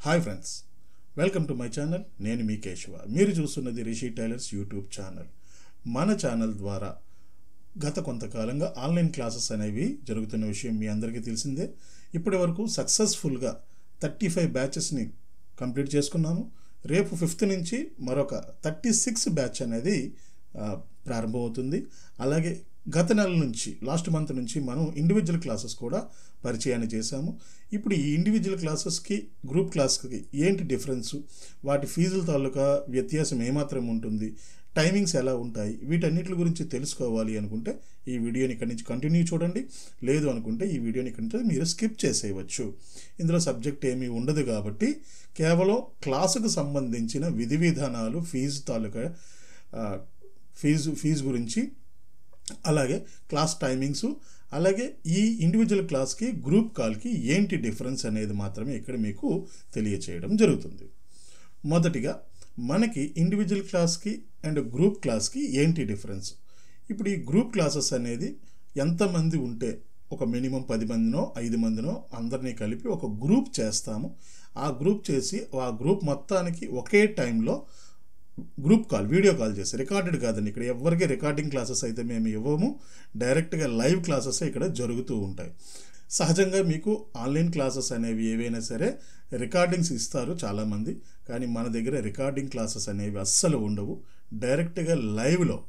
Hi friends, welcome to my channel. నేను మీ కేశవ. మీరు చూస్తున్నది రిషి టైలర్స్ యూట్యూబ్ ఛానల్. మన ఛానల్ ద్వారా గత కొంతకాలంగా ఆన్లైన్ క్లాసెస్ అనేవి జరుగుతున్న విషయం మీ అందరికీ తెలిసిందే. ఇప్పటి వరకు సక్సెస్ఫుల్గా 35 బ్యాచెస్ని కంప్లీట్ చేసుకున్నాము. రేపు 5th నుంచి మరొక 36 బ్యాచ్ అనేది ప్రారంభమవుతుంది. అలాగే గత నెల నుంచి లాస్ట్ మంత్ నుంచి మనం ఇండివిజువల్ క్లాసెస్ కూడా పరిచయాన్ని చేశాము. ఇప్పుడు ఈ ఇండివిజువల్ క్లాసెస్కి గ్రూప్ క్లాస్కి ఏంటి డిఫరెన్సు, వాటి ఫీజుల తాలూకా వ్యత్యాసం ఏమాత్రం ఉంటుంది, టైమింగ్స్ ఎలా ఉంటాయి, వీటన్నిటి గురించి తెలుసుకోవాలి అనుకుంటే ఈ వీడియోని ఇక్కడి నుంచి కంటిన్యూ చూడండి. లేదు అనుకుంటే ఈ వీడియోని ఇక్కడి నుంచి మీరు స్కిప్ చేసేయవచ్చు. ఇందులో సబ్జెక్ట్ ఏమీ ఉండదు కాబట్టి కేవలం క్లాసుకు సంబంధించిన విధి విధానాలు, ఫీజు తాలూకా ఫీజు గురించి, అలాగే క్లాస్ టైమింగ్స్, అలాగే ఈ ఇండివిజువల్ క్లాస్కి గ్రూప్ కాల్కి ఏంటి డిఫరెన్స్ అనేది మాత్రమే ఇక్కడ మీకు తెలియచేయడం జరుగుతుంది. మొదటిగా మనకి ఇండివిజువల్ క్లాస్కి అండ్ గ్రూప్ క్లాస్కి ఏంటి డిఫరెన్స్. ఇప్పుడు ఈ గ్రూప్ క్లాసెస్ అనేది ఎంతమంది ఉంటే ఒక మినిమం 10 మందినో 5 మందినో అందరినీ కలిపి ఒక గ్రూప్ చేస్తాము. ఆ గ్రూప్ చేసి ఆ గ్రూప్ మొత్తానికి ఒకే టైంలో గ్రూప్ కాల్, వీడియో కాల్ చేసి, రికార్డెడ్ కాదండి. ఇక్కడ ఎవరికి రికార్డింగ్ క్లాసెస్ అయితే మేము ఇవ్వము, డైరెక్ట్గా లైవ్ క్లాసెస్ ఇక్కడ జరుగుతూ ఉంటాయి. సహజంగా మీకు ఆన్లైన్ క్లాసెస్ అనేవి ఏవైనా సరే రికార్డింగ్స్ ఇస్తారు చాలామంది, కానీ మన దగ్గర రికార్డింగ్ క్లాసెస్ అనేవి అస్సలు ఉండవు. డైరెక్ట్గా లైవ్లో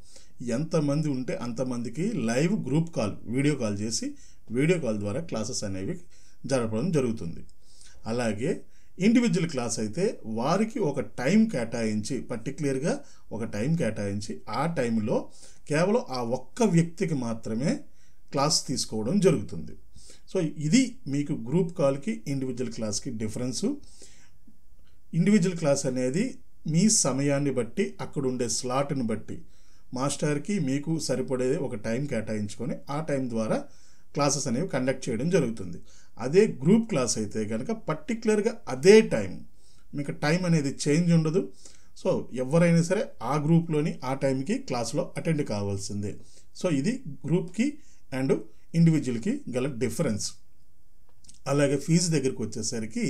ఎంతమంది ఉంటే అంతమందికి live group call, video call చేసి వీడియో కాల్ ద్వారా క్లాసెస్ అనేవి జరపడం జరుగుతుంది. అలాగే ఇండివిజువల్ క్లాస్ అయితే వారికి ఒక టైం కేటాయించి, పర్టికులర్గా ఒక టైం కేటాయించి ఆ టైంలో కేవలం ఆ ఒక్క వ్యక్తికి మాత్రమే క్లాస్ తీసుకోవడం జరుగుతుంది. సో ఇది మీకు గ్రూప్ కాల్కి ఇండివిజువల్ క్లాస్కి డిఫరెన్సు. ఇండివిజువల్ క్లాస్ అనేది మీ సమయాన్ని బట్టి, అక్కడ ఉండే స్లాట్ని బట్టి మాస్టర్కి మీకు సరిపడే ఒక టైం కేటాయించుకొని ఆ టైం ద్వారా క్లాసెస్ అనేవి కండక్ట్ చేయడం జరుగుతుంది. అదే గ్రూప్ క్లాస్ అయితే కనుక పర్టికులర్గా అదే టైం, మీకు టైం అనేది చేంజ్ ఉండదు. సో ఎవరైనా సరే ఆ గ్రూప్లోని ఆ టైంకి క్లాస్లో అటెండ్ కావాల్సిందే. సో ఇది గ్రూప్కి అండ్ ఇండివిజువల్కి గల డిఫరెన్స్. అలాగే ఫీజు దగ్గరికి వచ్చేసరికి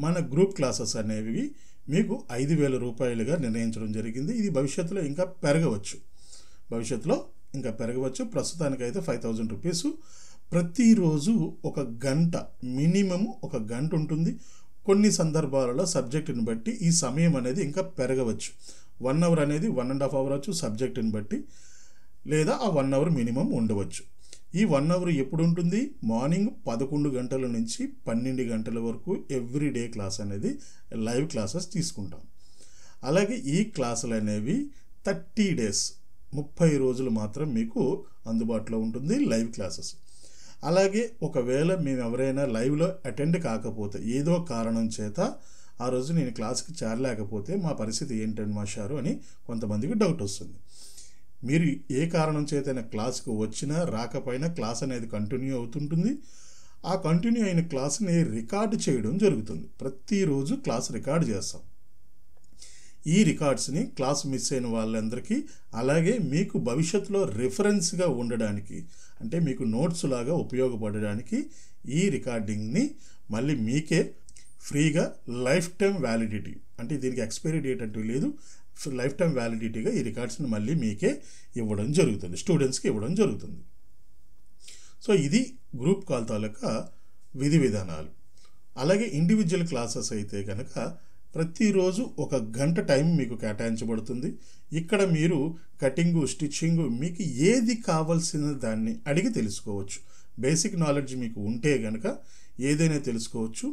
మన గ్రూప్ క్లాసెస్ అనేవి మీకు 5,000 రూపాయలుగా నిర్ణయించడం జరిగింది. ఇది భవిష్యత్తులో ఇంకా పెరగవచ్చు, ప్రస్తుతానికైతే 5,000 రూపీస్. ప్రతిరోజు ఒక గంట, మినిమము ఒక గంట ఉంటుంది. కొన్ని సందర్భాలలో సబ్జెక్టుని బట్టి ఈ సమయం అనేది ఇంకా పెరగవచ్చు. 1 అవర్ అనేది 1.5 అవర్ అవచ్చు సబ్జెక్టుని బట్టి, లేదా ఆ 1 అవర్ మినిమం ఉండవచ్చు. ఈ 1 అవర్ ఎప్పుడు ఉంటుంది? మార్నింగ్ 11 గంటల నుంచి 12 గంటల వరకు ఎవ్రీడే క్లాస్ అనేది లైవ్ క్లాసెస్ తీసుకుంటాం. అలాగే ఈ క్లాసులు అనేవి 30 డేస్, 30 రోజులు మాత్రం మీకు అందుబాటులో ఉంటుంది లైవ్ క్లాసెస్. అలాగే ఒకవేళ మేము ఎవరైనా లైవ్లో అటెండ్ కాకపోతే, ఏదో కారణం చేత ఆ రోజు నేను క్లాస్కి చేరలేకపోతే మా పరిస్థితి ఏంటండి మాస్టారు అని కొంతమందికి డౌట్ వస్తుంది. మీరు ఏ కారణం చేతైనా క్లాస్కి వచ్చినా రాకపోయినా క్లాస్ అనేది కంటిన్యూ అవుతుంటుంది. ఆ కంటిన్యూ అయిన క్లాస్ని రికార్డు చేయడం జరుగుతుంది. ప్రతిరోజు క్లాస్ రికార్డు చేస్తాం. ఈ రికార్డ్స్ని క్లాస్ మిస్ అయిన వాళ్ళందరికీ, అలాగే మీకు భవిష్యత్తులో రిఫరెన్స్గా ఉండడానికి, అంటే మీకు నోట్స్ లాగా ఉపయోగపడడానికి ఈ రికార్డింగ్ని మళ్ళీ మీకే ఫ్రీగా లైఫ్ టైం వ్యాలిడిటీ, అంటే దీనికి ఎక్స్పైరీ డేట్ అంటూ లేదు, లైఫ్ టైం వ్యాలిడిటీగా ఈ రికార్డ్స్ని మళ్ళీ మీకే ఇవ్వడం జరుగుతుంది, స్టూడెంట్స్కి ఇవ్వడం జరుగుతుంది. సో ఇది గ్రూప్ కాల్ తాలూకా విధి విధానాలు. అలాగే ఇండివిజువల్ క్లాసెస్ అయితే కనుక ప్రతిరోజు ఒక గంట టైం మీకు కేటాయించబడుతుంది. ఇక్కడ మీరు కటింగు, స్టిచ్చింగు, మీకు ఏది కావాల్సిన దాన్ని అడిగి తెలుసుకోవచ్చు. బేసిక్ నాలెడ్జ్ మీకు ఉంటే కనుక ఏదైనా తెలుసుకోవచ్చు.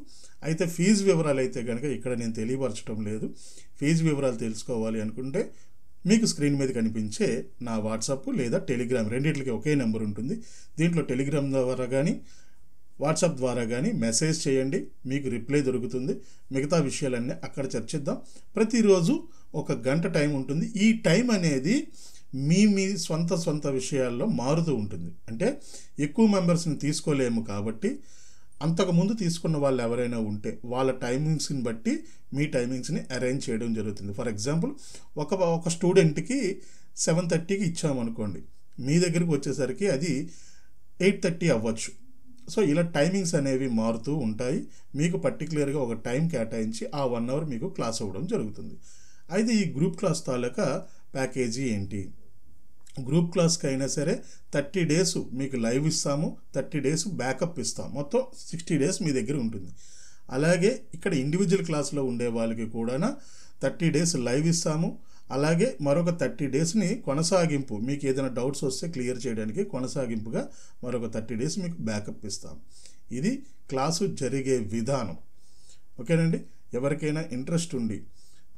అయితే ఫీజు వివరాలు అయితే కనుక ఇక్కడ నేను తెలియపరచడం లేదు. ఫీజు వివరాలు తెలుసుకోవాలి అనుకుంటే మీకు స్క్రీన్ మీద కనిపించే నా వాట్సాప్ లేదా టెలిగ్రామ్, రెండింటికి ఒకే నెంబర్ ఉంటుంది. దీంట్లో టెలిగ్రామ్ ద్వారా కానీ వాట్సాప్ ద్వారా కానీ మెసేజ్ చేయండి, మీకు రిప్లై దొరుకుతుంది. మిగతా విషయాలన్నీ అక్కడ చర్చిద్దాం. ప్రతిరోజు ఒక గంట టైం ఉంటుంది. ఈ టైం అనేది మీ సొంత విషయాల్లో మారుతూ ఉంటుంది. అంటే ఎక్కువ మెంబర్స్ని తీసుకోలేము కాబట్టి అంతకుముందు తీసుకున్న వాళ్ళు ఎవరైనా ఉంటే వాళ్ళ టైమింగ్స్ని బట్టి మీ టైమింగ్స్ని అరేంజ్ చేయడం జరుగుతుంది. ఫర్ ఎగ్జాంపుల్ ఒక స్టూడెంట్కి 7:30కి ఇచ్చామనుకోండి, మీ దగ్గరికి వచ్చేసరికి అది 8:30 అవ్వచ్చు. సో ఇలా టైమింగ్స్ అనేవి మారుతూ ఉంటాయి. మీకు పర్టికులర్గా ఒక టైం కేటాయించి ఆ 1 అవర్ మీకు క్లాస్ అవ్వడం జరుగుతుంది. అయితే ఈ గ్రూప్ క్లాస్ తాలూకా ప్యాకేజీ ఏంటి? గ్రూప్ క్లాస్కి అయినా సరే 30 డేస్ మీకు లైవ్ ఇస్తాము, 30 డేస్ బ్యాకప్ ఇస్తాం, మొత్తం 60 డేస్ మీ దగ్గర ఉంటుంది. అలాగే ఇక్కడ ఇండివిజువల్ క్లాస్లో ఉండే వాళ్ళకి కూడా 30 డేస్ లైవ్ ఇస్తాము, అలాగే మరొక 30 డేస్ని కొనసాగింపు, మీకు ఏదైనా డౌట్స్ వస్తే క్లియర్ చేయడానికి కొనసాగింపుగా మరొక 30 డేస్ మీకు బ్యాకప్ ఇస్తాం. ఇది క్లాసు జరిగే విధానం. ఓకేనండి. ఎవరికైనా ఇంట్రెస్ట్ ఉండి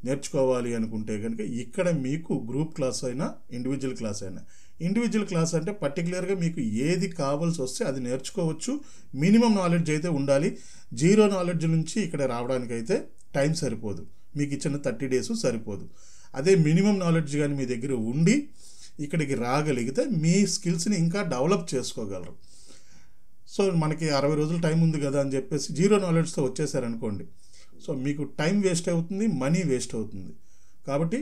నేర్చుకోవాలి అనుకుంటే కనుక ఇక్కడ మీకు గ్రూప్ క్లాస్ అయినా ఇండివిజువల్ క్లాస్ అయినా, ఇండివిజువల్ క్లాస్ అంటే పర్టికులర్గా మీకు ఏది కావాల్సి వస్తే అది నేర్చుకోవచ్చు. మినిమం నాలెడ్జ్ అయితే ఉండాలి. జీరో నాలెడ్జ్ నుంచి ఇక్కడ రావడానికైతే టైం సరిపోదు, మీకు ఇచ్చిన 30 డేస్ సరిపోదు. అదే మినిమం నాలెడ్జ్ కానీ మీ దగ్గర ఉండి ఇక్కడికి రాగలిగితే మీ స్కిల్స్ని ఇంకా డెవలప్ చేసుకోగలరు. సో మనకి 60 రోజులు టైం ఉంది కదా అని చెప్పేసి జీరో నాలెడ్జ్తో వచ్చేసారనుకోండి, సో మీకు టైం వేస్ట్ అవుతుంది, మనీ వేస్ట్ అవుతుంది. కాబట్టి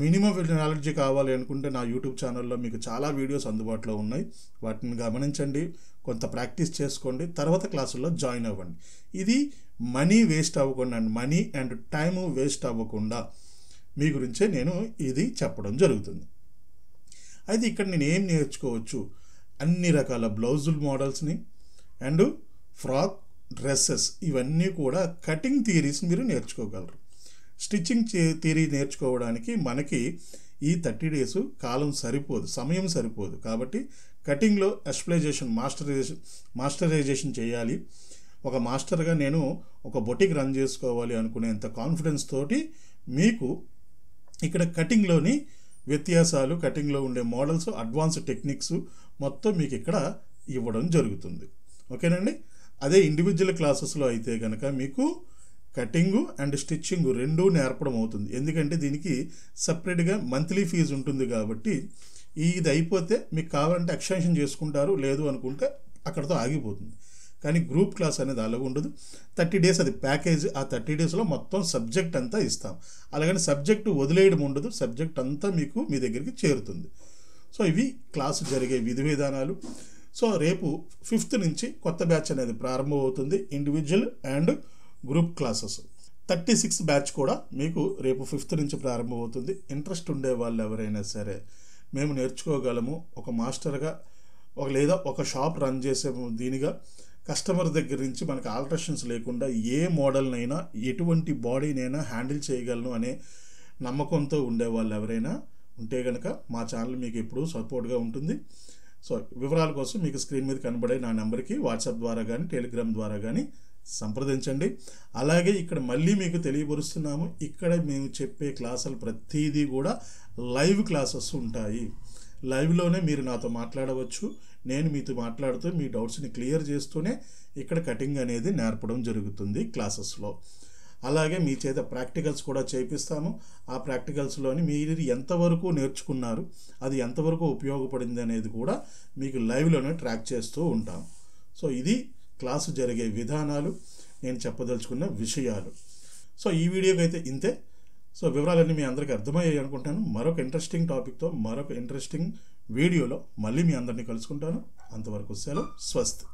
మినిమం నాలెడ్జ్ కావాలి అనుకుంటే నా యూట్యూబ్ ఛానల్లో మీకు చాలా వీడియోస్ అందుబాటులో ఉన్నాయి. వాటిని గమనించండి, కొంత ప్రాక్టీస్ చేసుకోండి, తర్వాత క్లాసుల్లో జాయిన్ అవ్వండి. ఇది మనీ వేస్ట్ అవ్వకుండా, మనీ అండ్ టైము వేస్ట్ అవ్వకుండా మీ గురించే నేను ఇది చెప్పడం జరుగుతుంది. అయితే ఇక్కడ నేను ఏం నేర్చుకోవచ్చు? అన్ని రకాల బ్లౌజుల్ మోడల్స్ని అండ్ ఫ్రాక్, డ్రెస్సెస్, ఇవన్నీ కూడా కటింగ్ థియరీస్ మీరు నేర్చుకోగలరు. స్టిచ్చింగ్ థియరీ నేర్చుకోవడానికి మనకి ఈ 30 డేస్ కాలం సరిపోదు, సమయం సరిపోదు. కాబట్టి కటింగ్లో ఎస్ప్లైజేషన్, మాస్టరైజేషన్ చేయాలి. ఒక మాస్టర్గా నేను ఒక బొటిక్ రన్ చేసుకోవాలి అనుకునేంత కాన్ఫిడెన్స్ తోటి మీకు ఇక్కడ కటింగ్లోని వ్యత్యాసాలు, కటింగ్లో ఉండే మోడల్స్, అడ్వాన్స్ టెక్నిక్స్ మొత్తం మీకు ఇక్కడ ఇవ్వడం జరుగుతుంది. ఓకేనండి. అదే ఇండివిజువల్ క్లాసెస్లో అయితే కనుక మీకు కటింగు అండ్ స్టిచ్చింగ్ రెండూ నేర్పడం అవుతుంది. ఎందుకంటే దీనికి సపరేట్గా మంత్లీ ఫీజు ఉంటుంది. కాబట్టి ఇది అయిపోతే మీకు కావాలంటే ఎక్స్టెన్షన్ చేసుకుంటారు, లేదు అనుకుంటే అక్కడితో ఆగిపోతుంది. కానీ గ్రూప్ క్లాస్ అనేది అలాగ ఉండదు. 30 డేస్ అది ప్యాకేజ్. ఆ 30 డేస్లో మొత్తం సబ్జెక్ట్ అంతా ఇస్తాం. అలాగని సబ్జెక్టు వదిలేయడం ఉండదు, సబ్జెక్ట్ అంతా మీకు మీ దగ్గరికి చేరుతుంది. సో ఇవి క్లాసు జరిగే విధి విధానాలు. సో రేపు 5th నుంచి కొత్త బ్యాచ్ అనేది ప్రారంభమవుతుంది, individual and group classes. 36th batch కూడా మీకు రేపు 5th నుంచి ప్రారంభమవుతుంది. ఇంట్రెస్ట్ ఉండే వాళ్ళు ఎవరైనా సరే మేము నేర్చుకోగలము, ఒక మాస్టర్గా లేదా ఒక షాప్ రన్ చేసే దీనిగా కస్టమర్ దగ్గర నుంచి మనకు ఆల్టరేషన్స్ లేకుండా ఏ మోడల్నైనా, ఎటువంటి బాడీనైనా హ్యాండిల్ చేయగలను అనే నమ్మకంతో ఉండే వాళ్ళు ఎవరైనా ఉంటే కనుక మా ఛానల్ మీకు ఎప్పుడూ సపోర్ట్గా ఉంటుంది. సో వివరాల కోసం మీకు స్క్రీన్ మీద కనబడే నా నెంబర్కి వాట్సాప్ ద్వారా కానీ టెలిగ్రామ్ ద్వారా కానీ సంప్రదించండి. అలాగే ఇక్కడ మళ్ళీ మీకు తెలియపరుస్తున్నాము, ఇక్కడ మేము చెప్పే క్లాసులు ప్రతిదీ కూడా లైవ్ క్లాసెస్ ఉంటాయి. లైవ్లోనే మీరు నాతో మాట్లాడవచ్చు, నేను మీతో మాట్లాడుతూ మీ డౌట్స్ని క్లియర్ చేస్తూనే ఇక్కడ కటింగ్ అనేది నేర్పడం జరుగుతుంది క్లాసెస్లో. అలాగే మీ చేత ప్రాక్టికల్స్ కూడా చేపిస్తాము. ఆ ప్రాక్టికల్స్లోని మీరు ఎంతవరకు నేర్చుకున్నారు, అది ఎంతవరకు ఉపయోగపడింది అనేది కూడా మీకు లైవ్లోనే ట్రాక్ చేస్తూ ఉంటాం. సో ఇది క్లాసు జరిగే విధానాలు, నేను చెప్పదలుచుకున్న విషయాలు. సో ఈ వీడియోకి అయితే ఇంతే. సో వివరాలన్నీ మీ అందరికీ అర్థమయ్యాయి అనుకుంటాను. మరొక ఇంట్రెస్టింగ్ టాపిక్తో, మరొక ఇంట్రెస్టింగ్ వీడియోలో మళ్ళీ మీ అందరినీ కలుసుకుంటాను. అంతవరకు సెలవు. స్వస్తి.